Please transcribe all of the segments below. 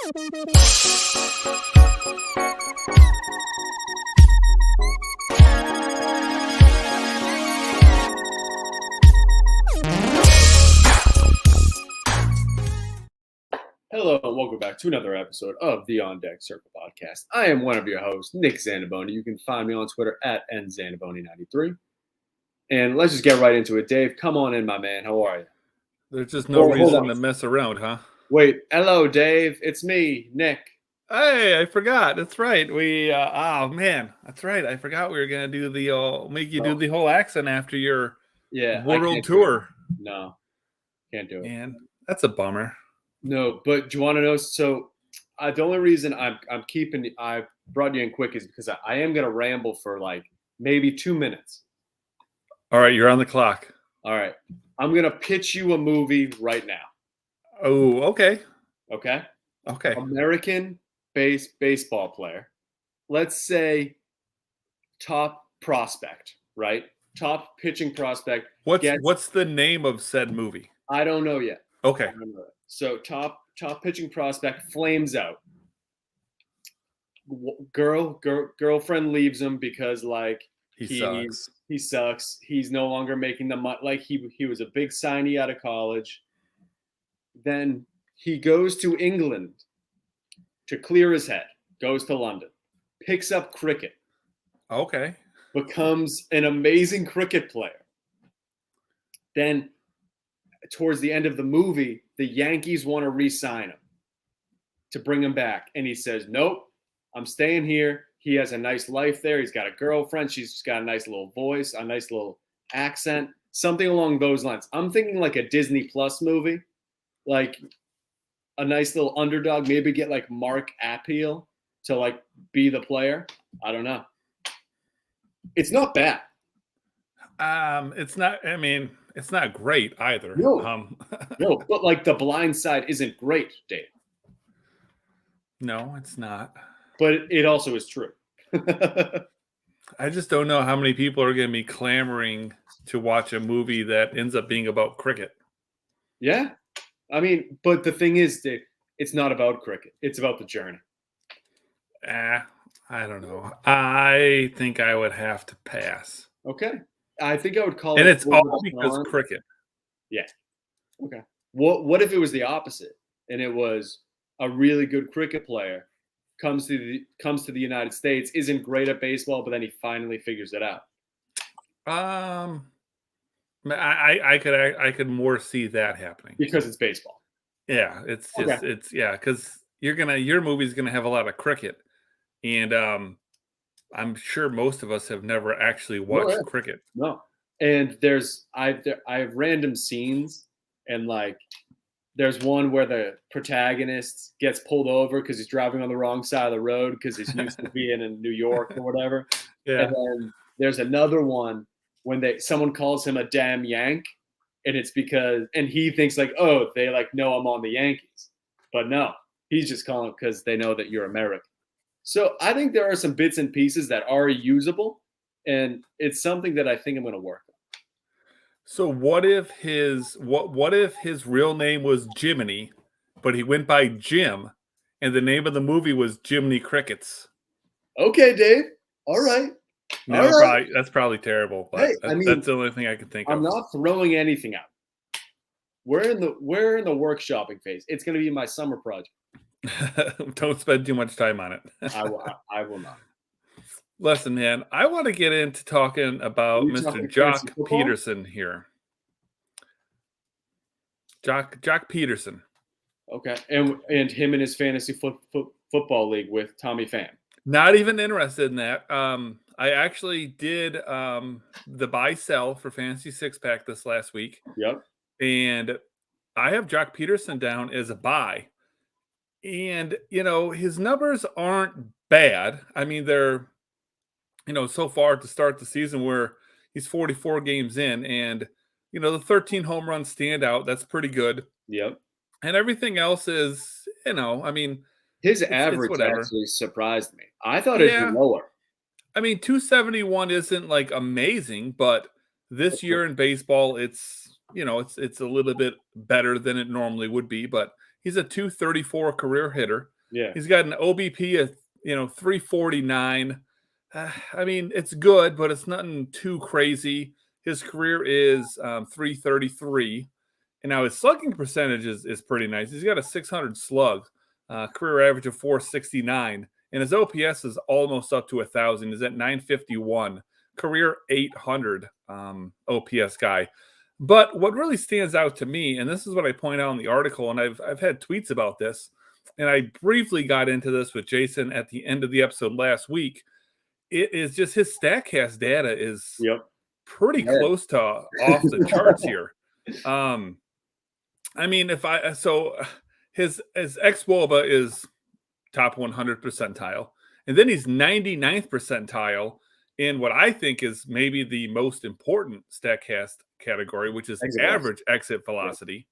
Hello and welcome back to another episode of the On Deck Circle podcast. I am one of your hosts, Nick Zaniboni. You can find me on Twitter at nzaniboni93. And let's just get right into it. Dave, come on in, my man. How are you? There's just no reason to mess around, huh? Wait, hello, Dave. It's me, Nick. Hey, I forgot. That's right. That's right. I forgot we were gonna do the make you do the whole accent after your world tour. No, can't do it. Man, that's a bummer. No, but do you want to know? So, the only reason I brought you in quick is because I am gonna ramble for like maybe 2 minutes. All right, you're on the clock. All right, I'm gonna pitch you a movie right now. Oh, okay. Okay. Okay. American baseball player. Let's say top prospect, right? Top pitching prospect. What's the name of said movie? I don't know yet. Okay. I don't know yet. So top pitching prospect flames out. Girlfriend leaves him because like he sucks. He sucks. He's no longer making the money. Like he was a big signee out of college. Then he goes to England to clear his head. Goes to London, picks up cricket. Okay. Becomes an amazing cricket player. Then towards the end of the movie, the Yankees want to re-sign him to bring him back. And he says, nope, I'm staying here. He has a nice life there. He's got a girlfriend. She's got a nice little voice, a nice little accent, something along those lines. I'm thinking like a Disney Plus movie, like a nice little underdog, maybe get like Mark Appeal to like be the player. I don't know. It's not bad. It's not, I mean, it's not great either. No, no, but like The Blind Side isn't great, Dave. No, it's not. But it also is true. I just don't know how many people are going to be clamoring to watch a movie that ends up being about cricket. Yeah. I mean, but the thing is, Dave, it's not about cricket. It's about the journey. I don't know. I think I would have to pass. Okay. I think I would call it. And it's all because cricket. Yeah. Okay. What if it was the opposite and it was a really good cricket player comes to the United States, isn't great at baseball, but then he finally figures it out? I could more see that happening because it's baseball. Yeah, it's just because your movie's gonna have a lot of cricket, and I'm sure most of us have never actually watched cricket. No, and I have random scenes, and like there's one where the protagonist gets pulled over because he's driving on the wrong side of the road because he's used to being in New York or whatever. Yeah. And then there's another one when someone calls him a damn Yank, and it's because he thinks like, oh, they like know I'm on the Yankees, but no, he's just calling because they know that you're American. So I think there are some bits and pieces that are usable, and it's something that I think I'm going to work on. So what if his real name was Jiminy, but he went by Jim, and the name of the movie was Jiminy Crickets? Okay, Dave. All right. No, that's probably terrible. But hey, that's the only thing I can think of. I'm not throwing anything out. We're in the workshopping phase. It's going to be my summer project. Don't spend too much time on it. I will not. Listen, man, I want to get into talking about Mr. Joc Pederson here. Joc Pederson. Okay, and him in his fantasy football league with Tommy Pham. Not even interested in that. I actually did the buy-sell for Fantasy Six Pack this last week. Yep. And I have Joc Pederson down as a buy. And, his numbers aren't bad. I mean, they're, so far to start the season where he's 44 games in and, the 13 home run standout, that's pretty good. Yep. And everything else is, his average actually surprised me. I thought it'd be lower. I mean, 271 isn't like amazing, but this year in baseball, it's, it's a little bit better than it normally would be, but He's a 234 career hitter. Yeah. He's got an OBP of 349. I mean, it's good, but it's nothing too crazy. His career is 333. And now his slugging percentage is pretty nice. He's got a 600 slug, career average of 469. And his OPS is almost up to 1,000. He's at 951, career 800 OPS guy. But what really stands out to me, and this is what I point out in the article, and I've had tweets about this, and I briefly got into this with Jason at the end of the episode last week. It is just his StatCast data is pretty close to off the charts here. I mean, his xWOBA is top 100 percentile, and then he's 99th percentile in what I think is maybe the most important StatCast category, which is average exit velocity.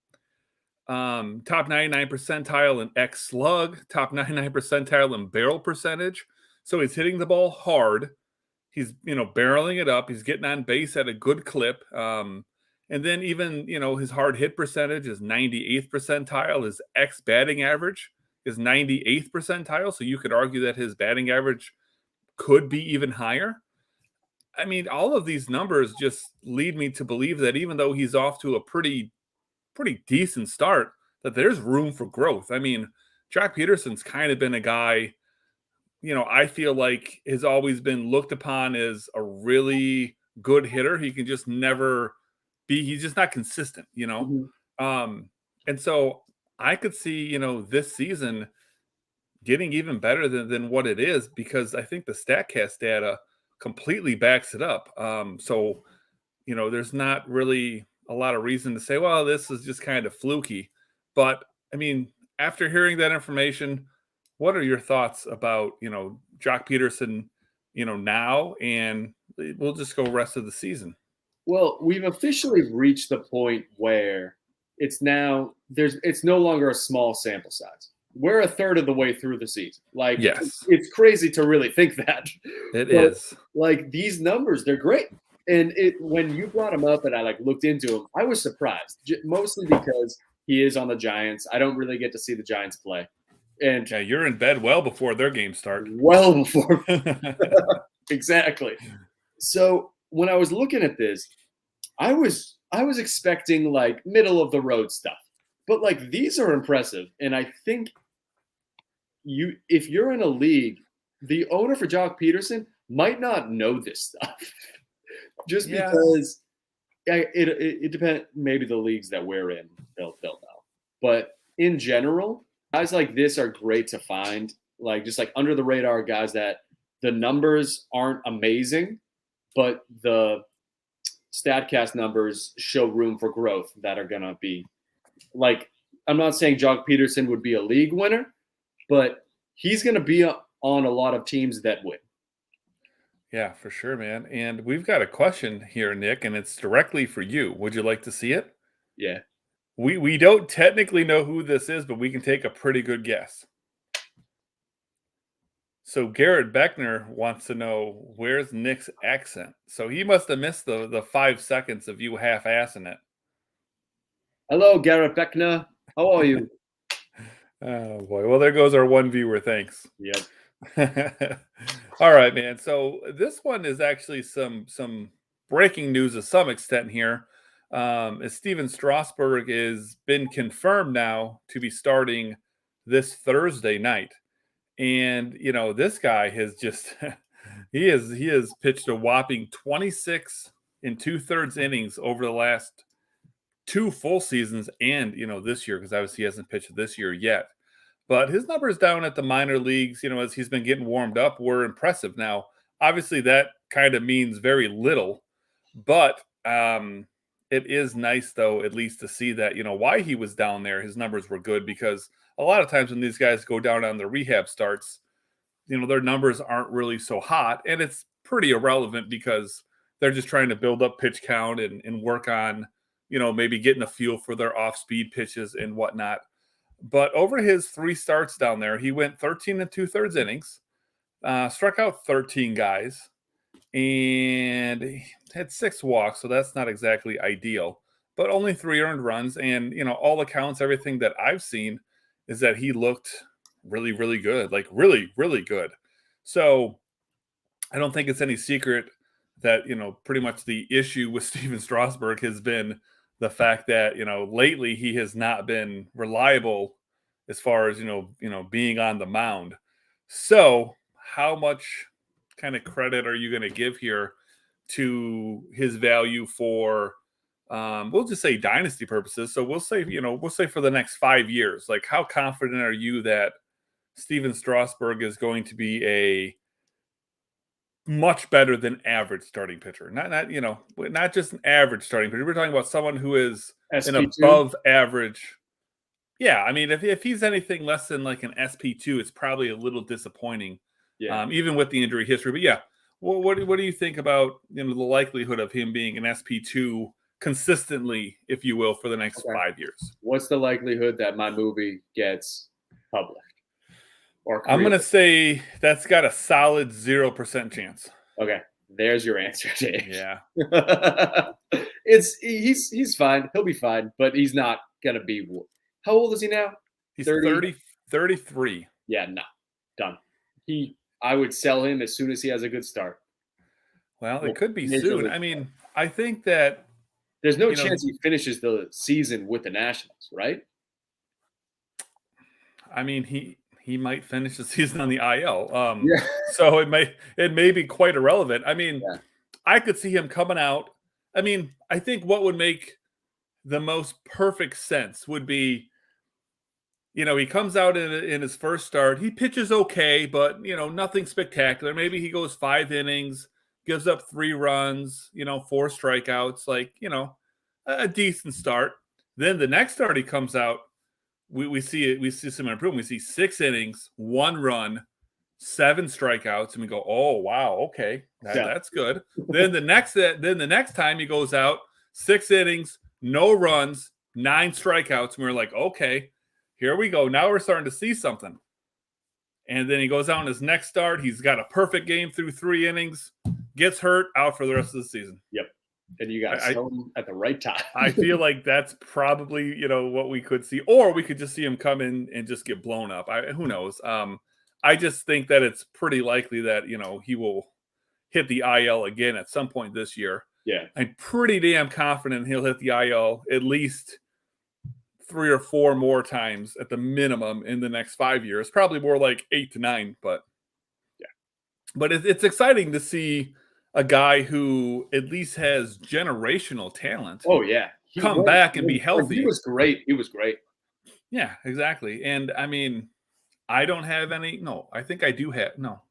Top 99 percentile in X slug, top 99 percentile in barrel percentage. So he's hitting the ball hard. He's, barreling it up. He's getting on base at a good clip. And then even, his hard hit percentage is 98th percentile. His X batting average is 98th percentile. So you could argue that his batting average could be even higher. I mean, all of these numbers just lead me to believe that even though he's off to a pretty decent start, that there's room for growth. I mean, Joc Pederson's kind of been a guy, I feel like has always been looked upon as a really good hitter. He can just never be, he's just not consistent, And so I could see, this season getting even better than what it is, because I think the StatCast data completely backs it up. So, there's not really a lot of reason to say, well, this is just kind of fluky. But I mean, after hearing that information, what are your thoughts about, Joc Pederson, now, and we'll just go rest of the season? Well, we've officially reached the point where it's no longer a small sample size. We're a third of the way through the season. Like, yes, it's crazy to really think that. It is. Like, these numbers, they're great. And when you brought him up and I looked into him, I was surprised, mostly because he is on the Giants. I don't really get to see the Giants play. And yeah, you're in bed well before their games start. Well before. Exactly. So when I was looking at this, I was expecting middle of the road stuff. But these are impressive. And I think if you're in a league, the owner for Joc Pederson might not know this stuff. Just because it depends. Maybe the leagues that we're in, they'll know. But in general, guys like this are great to find. Just under the radar guys that the numbers aren't amazing, but the StatCast numbers show room for growth that are gonna be I'm not saying Joc Pederson would be a league winner, but he's gonna be on a lot of teams that win. Yeah, for sure, man. And we've got a question here, Nick, and it's directly for you. Would you like to see it? Yeah. We don't technically know who this is, but we can take a pretty good guess. So Garrett Beckner wants to know, where's Nick's accent? So he must have missed the 5 seconds of you half-assing it. Hello, Garrett Beckner. How are you? Oh, boy. Well, there goes our one viewer. Thanks. Yep. All right, man. So this one is actually some breaking news to some extent here. As Steven Strasburg has been confirmed now to be starting this Thursday night. And, this guy has just he has pitched a whopping 26 2/3 innings over the last 2 full seasons and, this year, because obviously he hasn't pitched this year yet. But his numbers down at the minor leagues, as he's been getting warmed up, were impressive. Now, obviously that kind of means very little, but it is nice, though, at least to see that, why he was down there, his numbers were good, because a lot of times when these guys go down on the rehab starts, their numbers aren't really so hot, and it's pretty irrelevant because they're just trying to build up pitch count and work on, maybe getting a feel for their off-speed pitches and whatnot. But over his 3 starts down there, he went 13 2/3 innings, struck out 13 guys, and he had 6 walks, so that's not exactly ideal, but only 3 earned runs. And, all accounts, everything that I've seen, is that he looked really, really good, like really, really good. So I don't think it's any secret that, pretty much the issue with Steven Strasburg has been the fact that, lately he has not been reliable as far as, being on the mound. So how much kind of credit are you going to give here to his value for, we'll just say dynasty purposes. So we'll say for the next 5 years, like how confident are you that Steven Strasburg is going to be a much better than average starting pitcher? Not just an average starting pitcher. We're talking about someone who is an SP2? above average. Yeah, I mean, if he's anything less than like an SP2, it's probably a little disappointing. Yeah. Even with the injury history. But yeah, what do you think about the likelihood of him being an SP2 consistently, if you will, for the next 5 years? What's the likelihood that my movie gets published? I'm going to say that's got a solid 0% chance. Okay, there's your answer, Dave. Yeah. He's fine. He'll be fine, but he's not going to be. How old is he now? He's 33. Yeah, no. Done. I would sell him as soon as he has a good start. Well, it could be soon. I mean, I think that there's no chance he finishes the season with the Nationals, right? I mean, he might finish the season on the IL. Yeah. So it may be quite irrelevant. I mean, I could see him coming out. I mean, I think what would make the most perfect sense would be, he comes out in his first start. He pitches okay, but, nothing spectacular. Maybe he goes 5 innings, gives up 3 runs, 4 strikeouts, like, a decent start. Then the next start he comes out, we see some improvement. We see 6 innings, 1 run, 7 strikeouts, and we go, oh wow, okay, that's good. Then the next time he goes out, 6 innings, no runs, 9 strikeouts, and we're like, okay, here we go. Now we're starting to see something. And then he goes out in his next start. He's got a perfect game through 3 innings, gets hurt, out for the rest of the season. Yep. And you got to sell him at the right time. I feel like that's probably, what we could see. Or we could just see him come in and just get blown up. Who knows? I just think that it's pretty likely that, he will hit the IL again at some point this year. Yeah. I'm pretty damn confident he'll hit the IL at least 3 or 4 more times at the minimum in the next 5 years. Probably more like 8 to 9, but yeah. But it's exciting to see a guy who at least has generational talent. Oh yeah, come back and be healthy. He was great. Yeah, exactly. And I mean, I don't have any. No, I think I do have. No,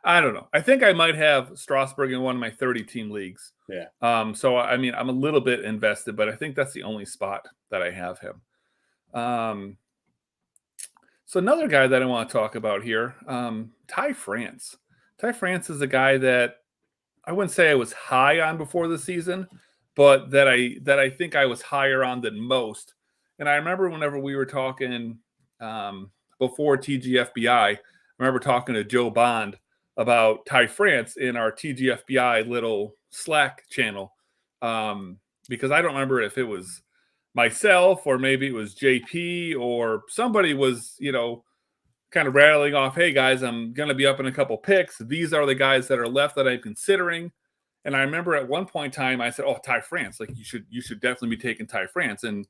I don't know. I think I might have Strasburg in one of my 30-team leagues. Yeah. So I mean, I'm a little bit invested, but I think that's the only spot that I have him. So another guy that I want to talk about here, Ty France. Ty France is a guy that I wouldn't say I was high on before the season, but that I think I was higher on than most. And I remember whenever we were talking before TGFBI, I remember talking to Joe Bond about Ty France in our TGFBI little Slack channel, because I don't remember if it was myself or maybe it was JP or somebody was, kind of rattling off, hey guys, I'm going to be up in a couple picks. These are the guys that are left that I'm considering. And I remember at one point in time, I said, oh, Ty France, like you should definitely be taking Ty France. And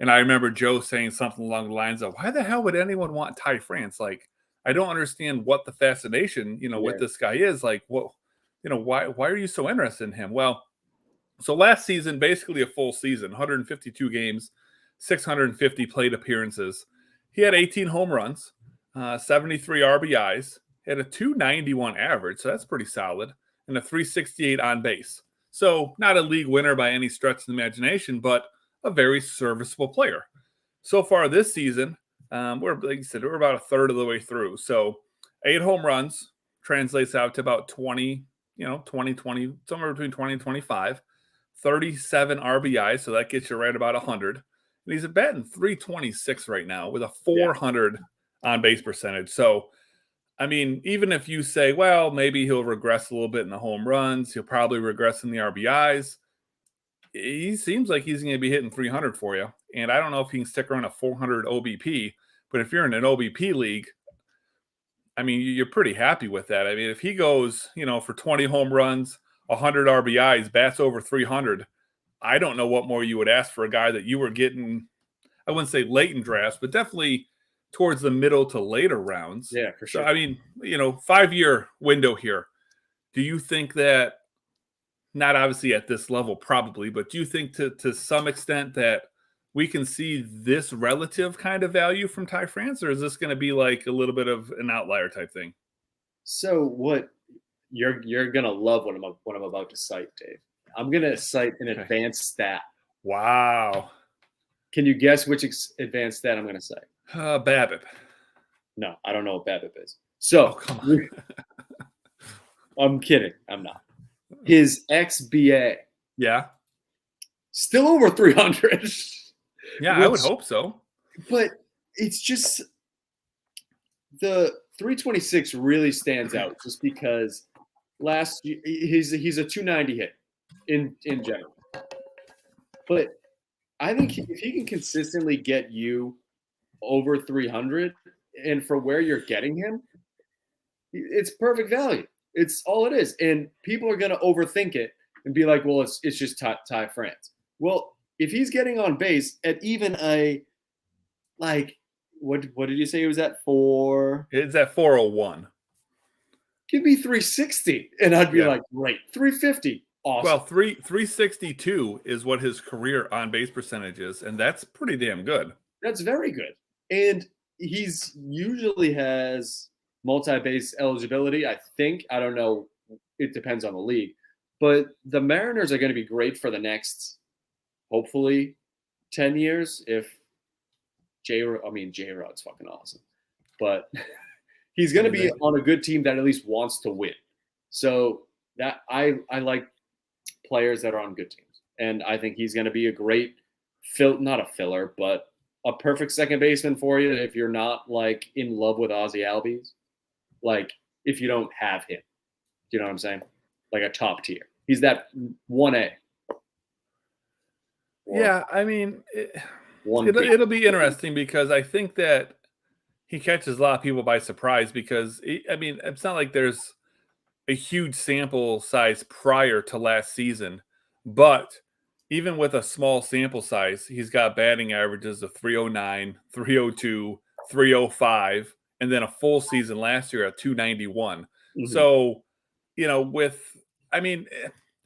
I remember Joe saying something along the lines of, why the hell would anyone want Ty France? Like, I don't understand what the fascination, with this guy is. Like, what, why are you so interested in him? Well, so last season, basically a full season, 152 games, 650 plate appearances. He had 18 home runs, 73 RBIs, had a 291 average, so that's pretty solid, and a 368 on base. So not a league winner by any stretch of the imagination, but a very serviceable player. So far this season, like you said, we're about a third of the way through. So 8 home runs translates out to about 20, 20, somewhere between 20 and 25. 37 RBIs, so that gets you right about 100. And he's batting .326 right now with a 400 on base percentage. So, I mean, even if you say, well, maybe he'll regress a little bit in the home runs, he'll probably regress in the RBIs. He seems like he's going to be hitting 300 for you. And I don't know if he can stick around a 400 OBP, But if you're in an OBP league, I mean, you're pretty happy with that. I mean, if he goes, for 20 home runs, 100 RBIs, bats over 300, I don't know what more you would ask for a guy that you were getting, I wouldn't say late in drafts, but definitely towards the middle to later rounds. Yeah, for sure. So, I mean, 5-year window here. Do you think that, not obviously at this level probably, but do you think to some extent that we can see this relative kind of value from Ty France, or is this going to be like a little bit of an outlier type thing? So what you're gonna love what I'm about to cite, Dave. I'm gonna cite an advanced stat. Wow. Can you guess which advanced stat I'm gonna say? BABIP. No, I don't know what BABIP is. So come on. I'm kidding. I'm not. His XBA. Yeah. Still over 300. Yeah, I would hope so. But it's just the 326 really stands out just because last year he's a 290 hit in general. But I think if he can consistently get you over 300, and for where you're getting him, it's perfect value. It's all it is. And people are going to overthink it and be like, well, it's just Ty France. Well, if he's getting on base at even a, like, what did you say it was at? It's at 401. Give me 360. And I'd be like, great. 350. Awesome. Well, 362 is what his career on base percentage is, and that's pretty damn good. That's very good. And he's usually has multi-base eligibility, I think. I don't know. It depends on the league. But the Mariners are going to be great for the next, hopefully, 10 years. If J-Rod's fucking awesome. But he's going to be on a good team that at least wants to win. So that I like players that are on good teams. And I think he's going to be a great not a filler, but a perfect second baseman for you if you're not like in love with Ozzie Albies. Like if you don't have him. Do you know what I'm saying? Like a top tier. He's that 1A. Yeah, I mean, it'll be interesting because I think that he catches a lot of people by surprise because, it's not like there's a huge sample size prior to last season, but even with a small sample size, he's got batting averages of 309, 302, 305, and then a full season last year at 291. Mm-hmm. So,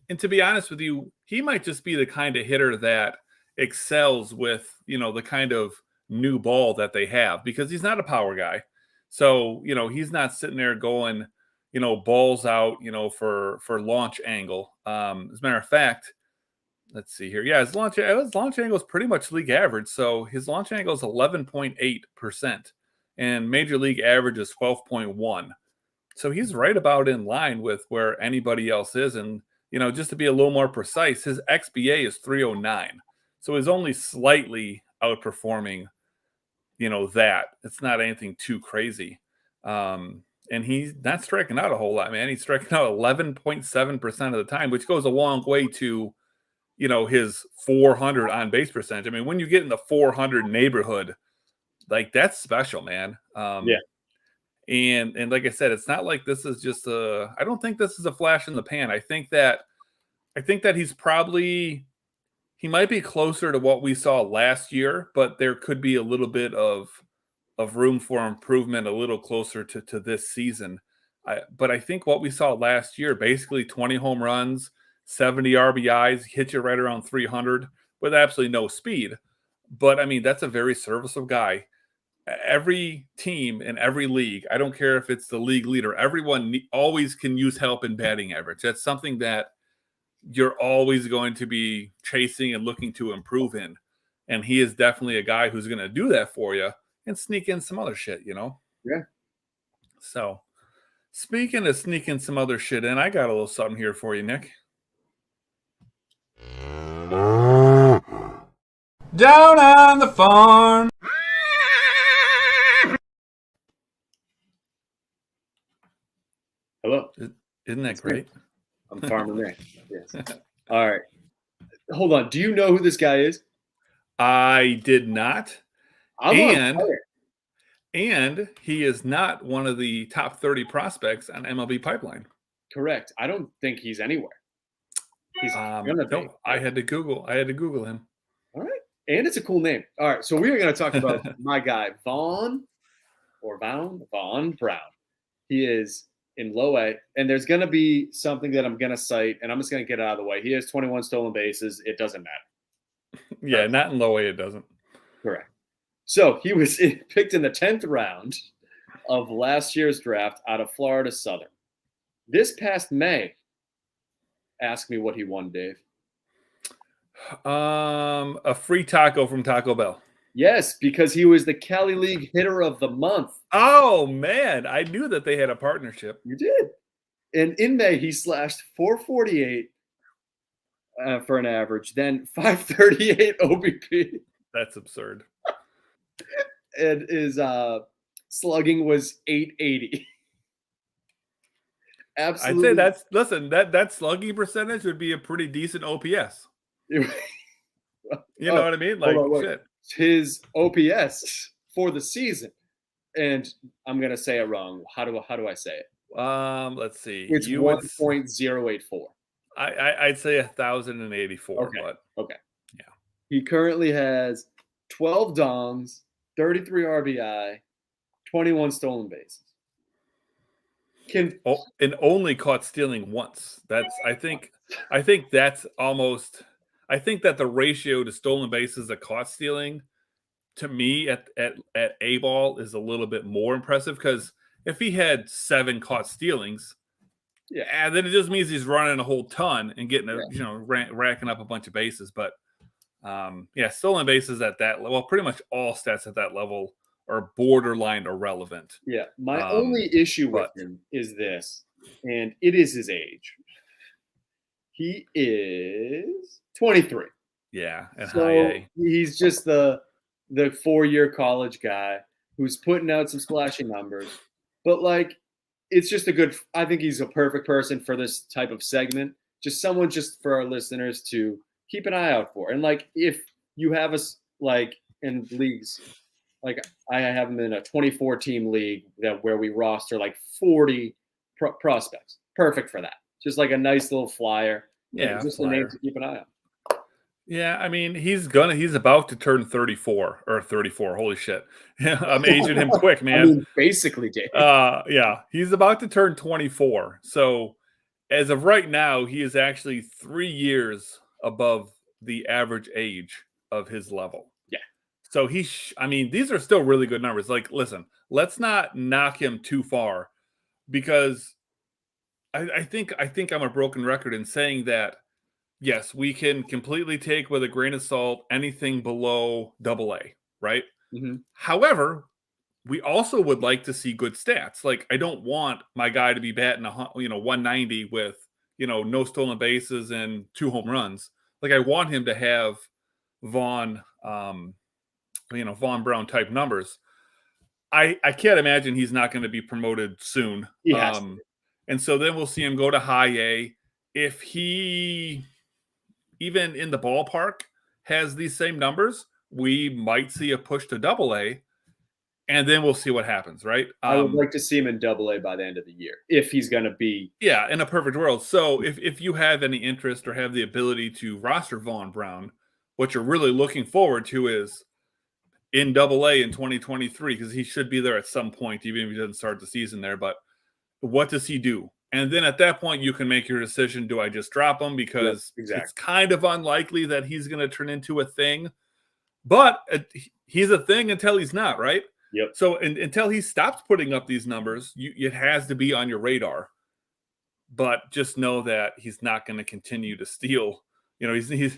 and to be honest with you, he might just be the kind of hitter that excels with, the kind of new ball that they have because he's not a power guy. So, he's not sitting there going, balls out, for launch angle. As a matter of fact, let's see here. Yeah, his launch angle is pretty much league average. So his launch angle is 11.8%, and major league average is 12.1. So he's right about in line with where anybody else is. And, just to be a little more precise, his XBA is 309. So he's only slightly outperforming, that. It's not anything too crazy. And he's not striking out a whole lot, man. He's striking out 11.7% of the time, which goes a long way to, his 400 on base percentage. I mean, when you get in the 400 neighborhood, like that's special, man. Yeah. And like I said, it's not like this is just I don't think this is a flash in the pan. I think that he might be closer to what we saw last year, but there could be a little bit of room for improvement, a little closer to this season. But I think what we saw last year, basically 20 home runs, 70 RBIs, hit you right around 300 with absolutely no speed. But that's a very serviceable guy. Every team in every league, I don't care if it's the league leader, everyone always can use help in batting average. That's something that you're always going to be chasing and looking to improve in. And he is definitely a guy who's going to do that for you and sneak in some other shit, Yeah. So speaking of sneaking some other shit in, I got a little something here for you, Nick. Down on the farm. Hello. Isn't that great? I'm farming there. Yes. All right. Hold on. Do you know who this guy is? I did not. And And he is not one of the top 30 prospects on MLB Pipeline. Correct. I don't think he's anywhere. He's gonna be. No, I had to Google him. All right. And it's a cool name. All right. So we're going to talk about my guy, Vaun Brown. He is in low A. And there's going to be something that I'm going to cite, and I'm just going to get it out of the way. He has 21 stolen bases. It doesn't matter. Yeah, not in low A, it doesn't. Correct. So he was picked in the 10th round of last year's draft out of Florida Southern. This past May, ask me what he won, Dave. A free taco from Taco Bell. Yes, because he was the Cali League Hitter of the Month. Oh, man. I knew that they had a partnership. You did. And in May, he slashed 448 for an average, then 538 OBP. That's absurd. And his slugging was 880. Absolutely. I'd say that slugging percentage would be a pretty decent OPS. You know what I mean? Like, shit. His OPS for the season, and I'm gonna say it wrong. How do I say it? Let's see. It's 1.084. I'd say 1,084. Okay. But okay. Yeah. He currently has 12 dongs, 33 RBI, 21 stolen bases. And only caught stealing once. I think that's almost. I think that the ratio to stolen bases to caught stealing, to me, at A ball is a little bit more impressive, because if he had 7 caught stealings, then it just means he's running a whole ton and getting racking up a bunch of bases. But stolen bases at that level, pretty much all stats at that level are borderline irrelevant. Yeah, my only issue with him is this, and it is his age. He is 23. Yeah, and so high A. He's just the 4-year college guy who's putting out some splashy numbers. But like, it's just I think he's a perfect person for this type of segment. Just someone just for our listeners to keep an eye out for. And like, if you have us like in leagues, like I have him in a 24-team league where we roster like 40 prospects. Perfect for that. Just like a nice little flyer. Yeah, just a name to keep an eye on. Yeah, I mean, he's about to turn 34 or 34. Holy shit. I'm aging him quick, man. I mean, basically, Dave. Yeah, he's about to turn 24. So as of right now, he is actually 3 years above the average age of his level. Yeah. So these are still really good numbers. Like, listen, let's not knock him too far, because I think I'm a broken record in saying that, yes, we can completely take with a grain of salt anything below AA, right? Mm-hmm. However, we also would like to see good stats. Like, I don't want my guy to be batting 190 with no stolen bases and 2 home runs. Like, I want him to have Vaun Brown type numbers. I can't imagine he's not going to be promoted soon. And so then we'll see him go to high A. If he, even in the ballpark, has these same numbers, we might see a push to AA, and then we'll see what happens, right? I would like to see him in AA by the end of the year, if he's going to be. Yeah, in a perfect world. So if you have any interest or have the ability to roster Vaun Brown, what you're really looking forward to is in AA in 2023, because he should be there at some point, even if he doesn't start the season there. But what does he do? And then at that point, you can make your decision. Do I just drop him? Because it's kind of unlikely that he's going to turn into a thing. But he's a thing until he's not, right? Yep. So until he stops putting up these numbers, it has to be on your radar. But just know that he's not going to continue to steal. He's got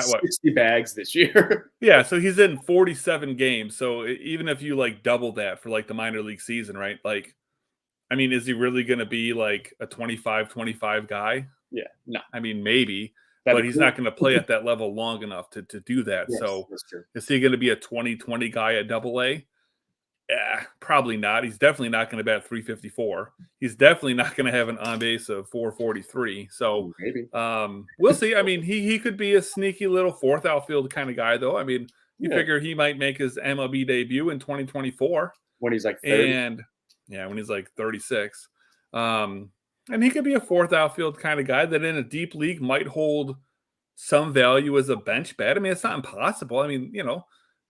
60 bags this year. Yeah, so he's in 47 games. So even if you like double that for like the minor league season, right? Like, I mean, is he really going to be like a 25 guy? Yeah, no. I mean, maybe, but he's not going to play at that level long enough to do that. Yes, so that's true. Is he going to be a 20 guy at AA? Probably not. He's definitely not going to bat 354. He's definitely not going to have an on base of 443. So maybe. We'll see. I mean, he could be a sneaky little 4th outfield kind of guy, though. I mean, You Yeah. figure he might make his MLB debut in 2024. When he's like 30. And yeah, when he's like 36. And he could be a fourth outfield kind of guy that in a deep league might hold some value as a bench bat. I mean, it's not impossible. I mean,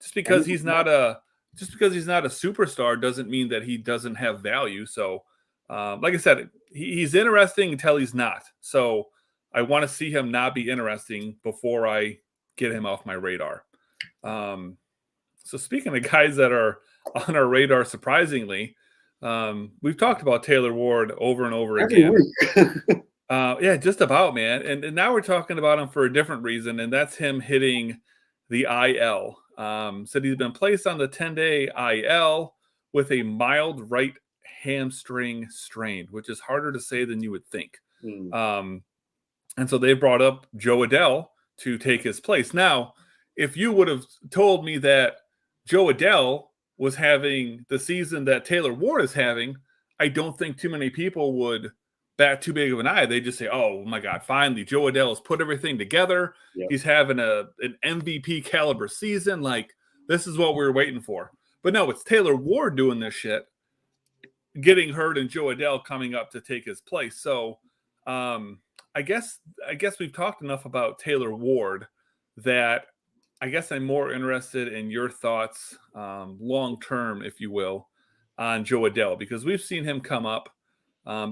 just because he's not a superstar doesn't mean that he doesn't have value. So, like I said, he's interesting until he's not. So I want to see him not be interesting before I get him off my radar. So speaking of guys that are on our radar, surprisingly, we've talked about Taylor Ward over and over again. Yeah, just about, man. And now we're talking about him for a different reason, and that's him hitting the IL. Said he's been placed on the 10-day IL with a mild right hamstring strain, which is harder to say than you would think. And so they brought up Jo Adell to take his place. Now, if you would have told me that Jo Adell was having the season that Taylor Ward is having, I don't think too many people would bat too big of an eye. They just say, oh my God, finally, Jo Adell has put everything together. Yep. He's having an MVP caliber season. Like, this is what we were waiting for. But no, it's Taylor Ward doing this shit, getting hurt, and Jo Adell coming up to take his place. So I guess we've talked enough about Taylor Ward that I guess I'm more interested in your thoughts long-term, if you will, on Jo Adell, because we've seen him come up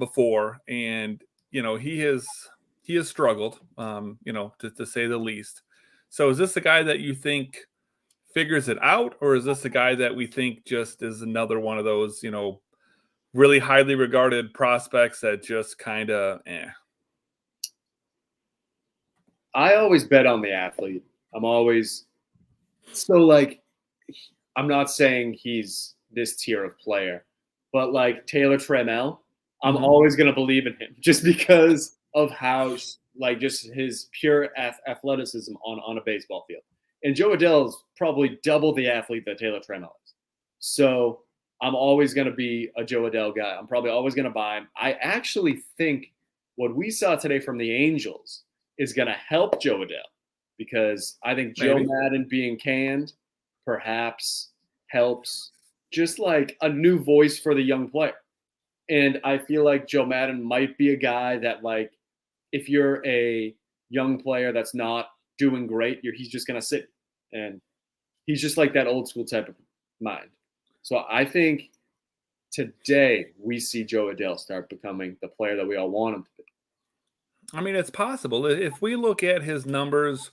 before, and, he has struggled, to say the least. So is this a guy that you think figures it out, or is this a guy that we think just is another one of those, really highly regarded prospects that just kind of, I always bet on the athlete. I'm not saying he's this tier of player, but like Taylor Trammell, I'm always going to believe in him just because of how, just his pure athleticism on a baseball field. And Jo Adell is probably double the athlete that Taylor Trammell is. So I'm always going to be a Jo Adell guy. I'm probably always going to buy him. I actually think what we saw today from the Angels is going to help Jo Adell, because I think Joe Maddon being canned perhaps helps just like a new voice for the young player. And I feel like Joe Maddon might be a guy that, like, if you're a young player that's not doing great, he's just going to sit. And he's just like that old school type of mind. So I think today we see Jo Adell start becoming the player that we all want him to be. I mean, it's possible. If we look at his numbers,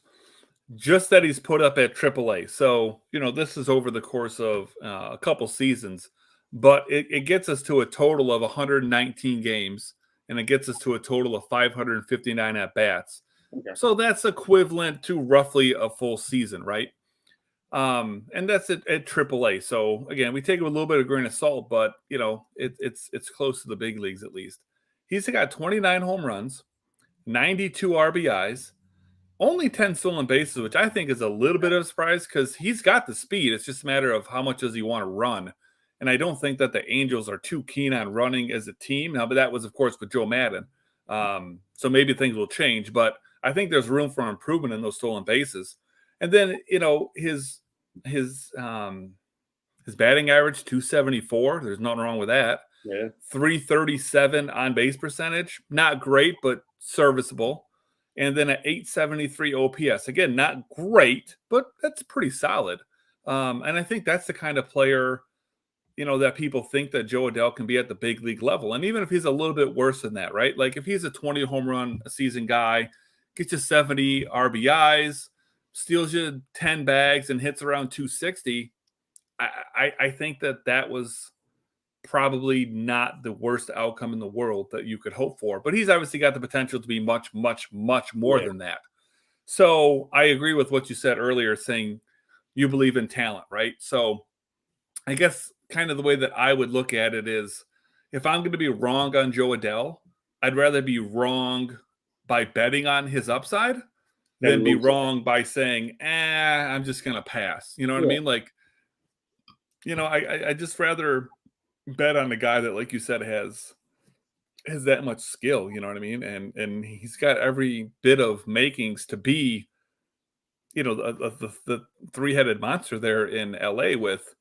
just that he's put up at AAA. So, this is over the course of a couple seasons, but it gets us to a total of 119 games, and it gets us to a total of 559 at-bats. Okay. So that's equivalent to roughly a full season, right? And that's at AAA. So, again, we take it with a little bit of grain of salt, but, it's close to the big leagues at least. He's got 29 home runs, 92 RBIs, only 10 stolen bases, which I think is a little bit of a surprise because he's got the speed. It's just a matter of how much does he want to run. And I don't think that the Angels are too keen on running as a team. Now, but that was, of course, with Joe Maddon. So maybe things will change. But I think there's room for improvement in those stolen bases. And then, his batting average, 274. There's nothing wrong with that. Yeah. 337 on base percentage. Not great, but serviceable. And then an 873 OPS. Again, not great, but that's pretty solid. And I think that's the kind of player, that people think that Jo Adell can be at the big league level. And even if he's a little bit worse than that, right? Like if he's a 20 home run a season guy, gets you 70 RBIs, steals you 10 bags, and hits around 260, I think that was probably not the worst outcome in the world that you could hope for. But he's obviously got the potential to be much, much, much more than that. So I agree with what you said earlier, saying you believe in talent, right? So I guess kind of the way that I would look at it is, if I'm going to be wrong on Jo Adell, I'd rather be wrong by betting on his upside than be wrong by saying, I'm just going to pass. You know what I mean? Like, I just rather bet on a guy that, like you said, has that much skill, you know what I mean? And he's got every bit of makings to be, the three-headed monster there in LA with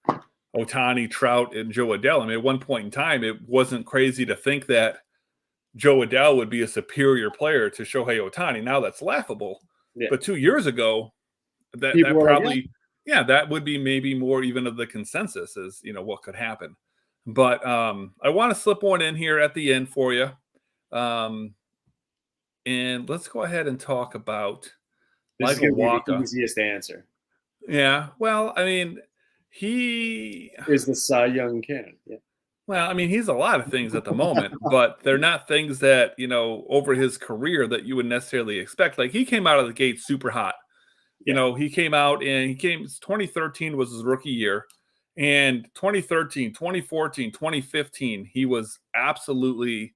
Ohtani, Trout, and Joe Adell. I mean, at one point in time, it wasn't crazy to think that Joe Adell would be a superior player to Shohei Ohtani. Now that's laughable. Yeah. But 2 years ago, that People were like, probably, that would be maybe more even of the consensus as, what could happen. But I want to slip one in here at the end for you. And let's go ahead and talk about this is Michael going to be the Wacha. easiest answer. Yeah. Well, I mean, he is the Cy Young candidate. Yeah. Well, I mean, he's a lot of things at the moment, but they're not things that, over his career that you would necessarily expect. Like, he came out of the gate super hot. He came out and 2013 was his rookie year. And 2013, 2014, 2015, he was absolutely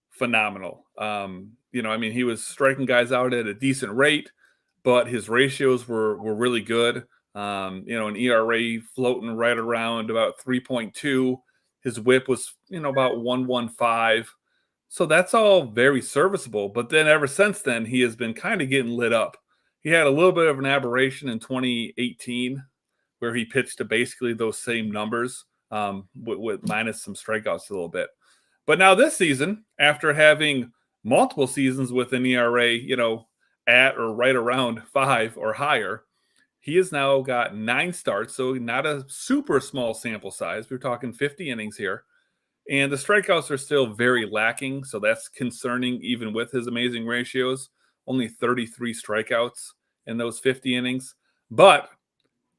phenomenal. I mean, he was striking guys out at a decent rate, but his ratios were really good. An ERA floating right around about 3.2. His whip was, about 1.15. So that's all very serviceable. But then ever since then, he has been kind of getting lit up. He had a little bit of an aberration in 2018 where he pitched to basically those same numbers with minus some strikeouts a little bit. But now this season, after having multiple seasons with an ERA, at or right around 5 or higher, he has now got 9 starts, so not a super small sample size. We're talking 50 innings here. And the strikeouts are still very lacking, so that's concerning even with his amazing ratios. Only 33 strikeouts in those 50 innings. But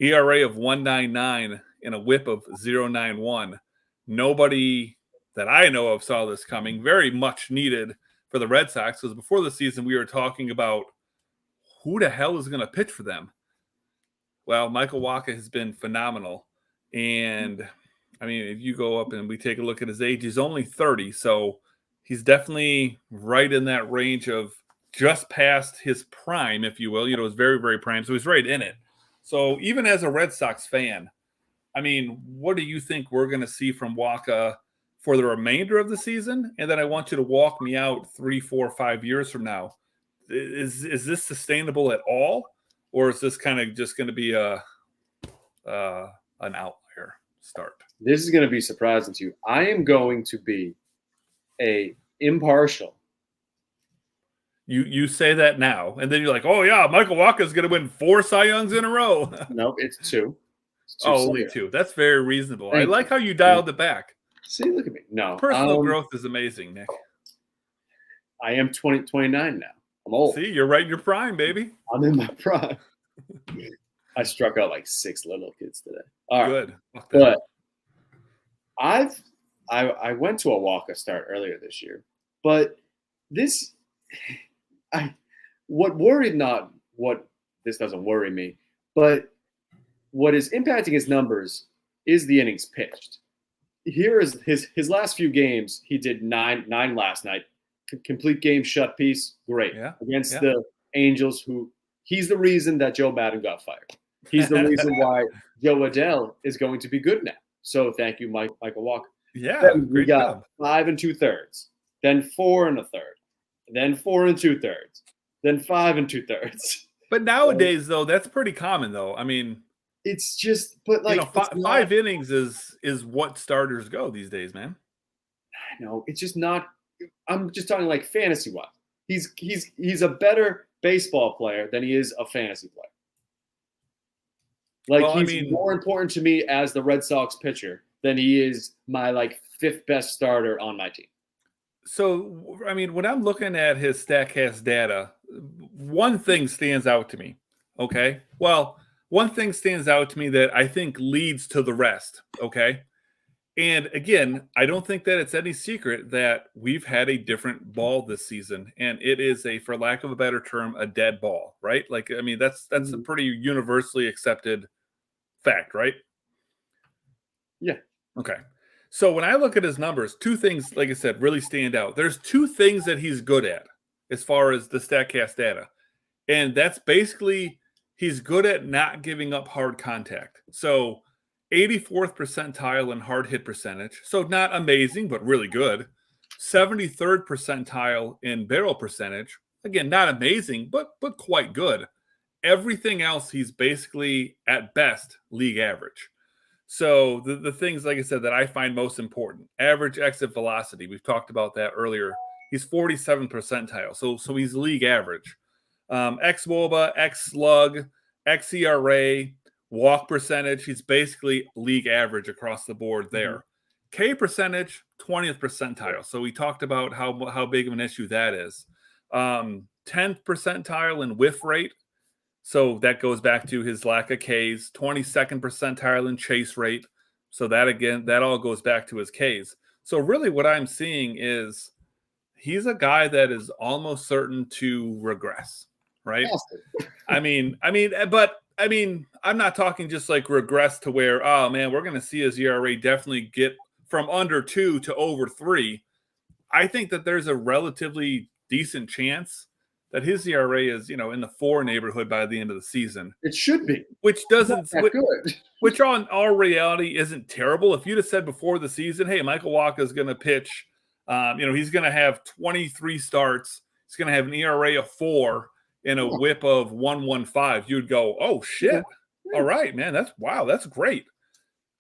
ERA of 1.99 and a whip of 0.91. Nobody that I know of saw this coming. Very much needed for the Red Sox, because before the season we were talking about who the hell is going to pitch for them. Well, Michael Wacha has been phenomenal. And, I mean, if you go up and we take a look at his age, he's only 30. So he's definitely right in that range of just past his prime, if you will. His very, very prime. So he's right in it. So even as a Red Sox fan, I mean, what do you think we're going to see from Wacha for the remainder of the season? And then I want you to walk me out 3, 4, 5 years from now. Is this sustainable at all? Or is this kind of just going to be an outlier start? This is going to be surprising to you. I am going to be a impartial. You say that now, and then you're like, oh, yeah, Michael Wacha is going to win 4 Cy Youngs in a row. No, it's 2. Only 2. That's very reasonable. I like how you dialed it back. See, look at me. No. Personal growth is amazing, Nick. I am 29 now. I'm old. See, you're right in your prime, baby. I'm in my prime. I struck out like 6 little kids today. All right. Good. But I went to a Wacha start earlier this year, but this this doesn't worry me, but what is impacting his numbers is the innings pitched. Here is his last few games. He did 9 last night. Complete game shut piece. Great. Against the Angels, who he's the reason that Joe Madden got fired. He's the reason why Joe Adell is going to be good now. So thank you, Michael Wacha. Yeah. Then we got 5 2/3, then 4 1/3, then 4 2/3, then 5 2/3. But nowadays, though, that's pretty common, though. I mean, it's just, but like 5 innings is what starters go these days, man. I know, it's just not. I'm just talking like fantasy wise. He's a better baseball player than he is a fantasy player. Like, he's more important to me as the Red Sox pitcher than he is my 5th best starter on my team. So, I mean, when I'm looking at his StatCast data, one thing stands out to me. Okay. Well, one thing stands out to me that I think leads to the rest. Okay. And again, I don't think that it's any secret that we've had a different ball this season, and it is for lack of a better term, a dead ball, right? Like, I mean, that's a pretty universally accepted fact, right? Yeah. Okay. So when I look at his numbers, 2 things, like I said, really stand out. There's 2 things that he's good at as far as the StatCast data, and that's basically he's good at not giving up hard contact. So 84th percentile in hard hit percentage. So not amazing, but really good. 73rd percentile in barrel percentage. Again, not amazing, but quite good. everything else, he's basically at best league average. So the things, like I said, that I find most important: average exit velocity. We've talked about that earlier. He's 47 percentile, so he's league average. xWOBA, xSlug, xERA, walk percentage. He's basically league average across the board there. K percentage, 20th percentile. So we talked about how big of an issue that is. 10th percentile in whiff rate. So that goes back to his lack of Ks. 22nd percentile in chase rate. So that all goes back to his Ks. So really what I'm seeing is he's a guy that is almost certain to regress, right? Awesome. I'm not talking just like regress to where, oh man, we're going to see his ERA definitely get from under 2 to over 3. I think that there's a relatively decent chance that his ERA is, in the 4 neighborhood by the end of the season. It should be. Which on all reality isn't terrible. If you'd have said before the season, hey, Michael Wacha is going to pitch, he's going to have 23 starts. He's going to have an ERA of 4 and a whip of 1.15. You'd go, oh, shit. All right, man. That's great.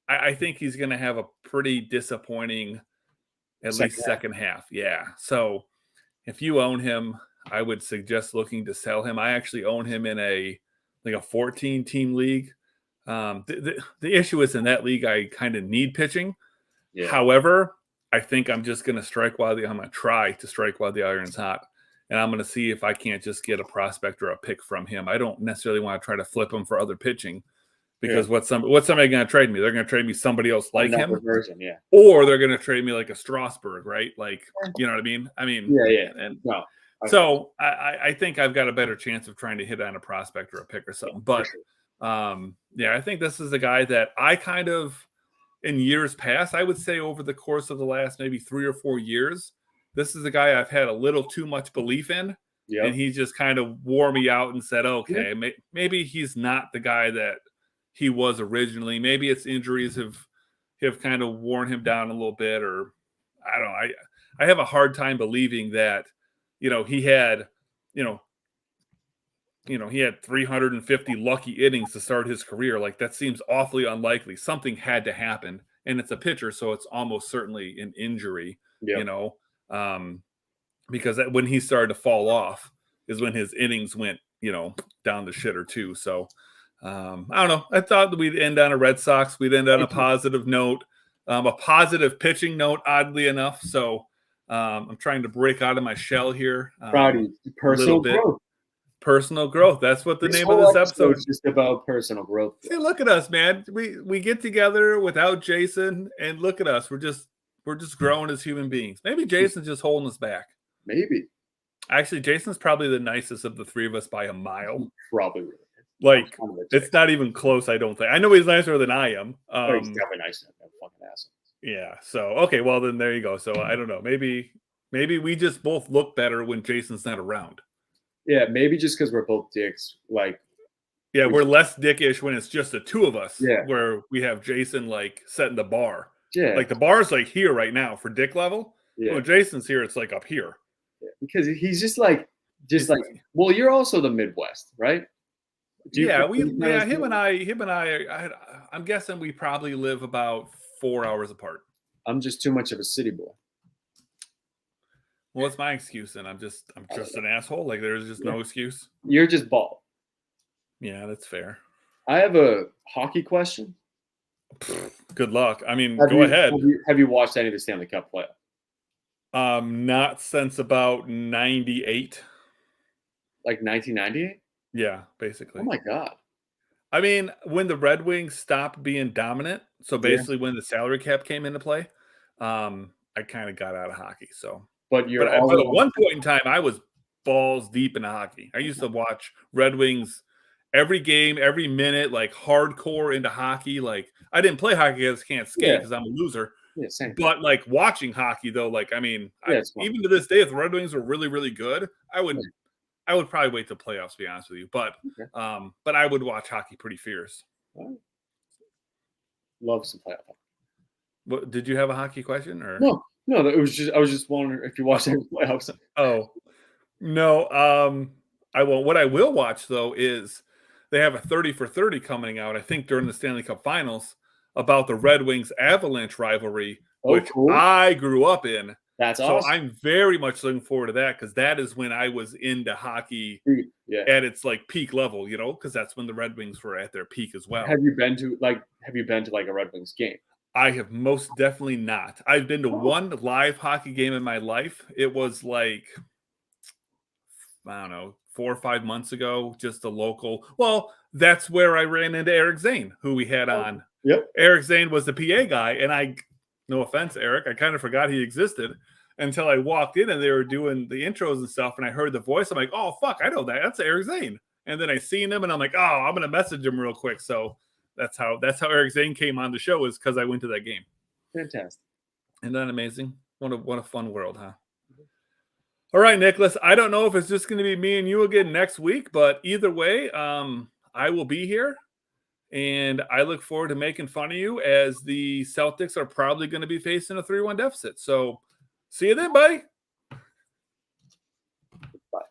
I think he's going to have a pretty disappointing, at least second half. Yeah. So if you own him, I would suggest looking to sell him. I actually own him in a 14-team league. The issue is in that league, I kind of need pitching. Yeah. However, I think I'm just going to I'm going to try to strike while the iron's hot. And I'm going to see if I can't just get a prospect or a pick from him. I don't necessarily want to try to flip him for other pitching because what's somebody going to trade me? They're going to trade me somebody else like him. Version, or they're going to trade me like a Strasburg, right? Like, you know what I mean? Yeah. And so I think I've got a better chance of trying to hit on a prospect or a pick or something. But I think this is a guy that I kind of, in years past, I would say over the course of the last maybe 3 or 4 years, this is a guy I've had a little too much belief in. Yep. And he just kind of wore me out and said, okay, maybe he's not the guy that he was originally. Maybe it's injuries have kind of worn him down a little bit, or I don't know. I have a hard time believing that, he had 350 lucky innings to start his career. Like, that seems awfully unlikely. Something had to happen, and it's a pitcher, so it's almost certainly an injury, because when he started to fall off is when his innings went, down the shitter too. So I don't know. I thought that we'd end on a Red Sox. We'd end on a positive note, a positive pitching note, oddly enough. So I'm trying to break out of my shell here. Proud of you. Personal growth. Personal growth. That's what the name of this episode is, just about personal growth. See, look at us, man. We get together without Jason, and look at us. We're just growing as human beings. Maybe Jason's just holding us back. Maybe. Actually, Jason's probably the nicest of the three of us by a mile. Probably. Like, it's not even close, I don't think. I know he's nicer than I am. He's definitely nicer than that fucking asshole. Yeah. So, okay, well, then there you go. So, I don't know. Maybe we just both look better when Jason's not around. Yeah, maybe just because we're both dicks. Like, yeah, we're less dickish when it's just the two of us. Yeah. Where we have Jason, like, setting the bar. Yeah. Like, the bar's, like, here right now for dick level. Yeah. When Jason's here, it's, like, up here. Yeah. Because he's just like, well, you're also the Midwest, right? Him and I, I'm guessing we probably live about 4 hours apart. I'm just too much of a city boy. Well, what's my excuse then? I'm just an asshole. Like, there's just no excuse. You're just bald. Yeah, that's fair. I have a hockey question. Good luck. I mean, go ahead. Have you watched any of the Stanley Cup playoff? Not since about 98. Like 1998? Yeah, basically. Oh my God. I mean, when the Red Wings stopped being dominant, so basically when the salary cap came into play, I kind of got out of hockey. So, but at one point in time, I was balls deep into hockey. I used to watch Red Wings every game, every minute, like hardcore into hockey. Like, I didn't play hockey because I can't skate because I'm a loser. Yeah, same. But like watching hockey though, like, I mean, even to this day, if the Red Wings were really, really good, I would probably wait till playoffs, to be honest with you. But but I would watch hockey pretty fierce. Right. Love some playoff hockey. What, did you have a hockey question or no? It was just I was just wondering if you watched any playoffs. Oh no, I won't. What I will watch though is they have a 30 for 30 coming out, I think, during the Stanley Cup Finals about the Red Wings Avalanche rivalry, which cool. I grew up in. That's so awesome. I'm very much looking forward to that because that is when I was into hockey at its like peak level, you know, because that's when the Red Wings were at their peak as well. Have you been to like a Red Wings game? I have most definitely not. I've been to one live hockey game in my life. It was like, I don't know, 4 or 5 months ago, just a local. Well, that's where I ran into Eric Zane, who we had on. Yep. Eric Zane was the PA guy, and no offense, Eric, I kind of forgot he existed until I walked in and they were doing the intros and stuff, and I heard the voice. I'm like, oh, fuck, I know that. That's Eric Zane. And then I seen him, and I'm like, oh, I'm going to message him real quick. So that's how Eric Zane came on the show, is because I went to that game. Fantastic. Isn't that amazing? What a fun world, huh? All right, Nicholas, I don't know if it's just going to be me and you again next week, but either way, I will be here. And I look forward to making fun of you as the Celtics are probably going to be facing a 3-1 deficit. So see you then, buddy. Bye.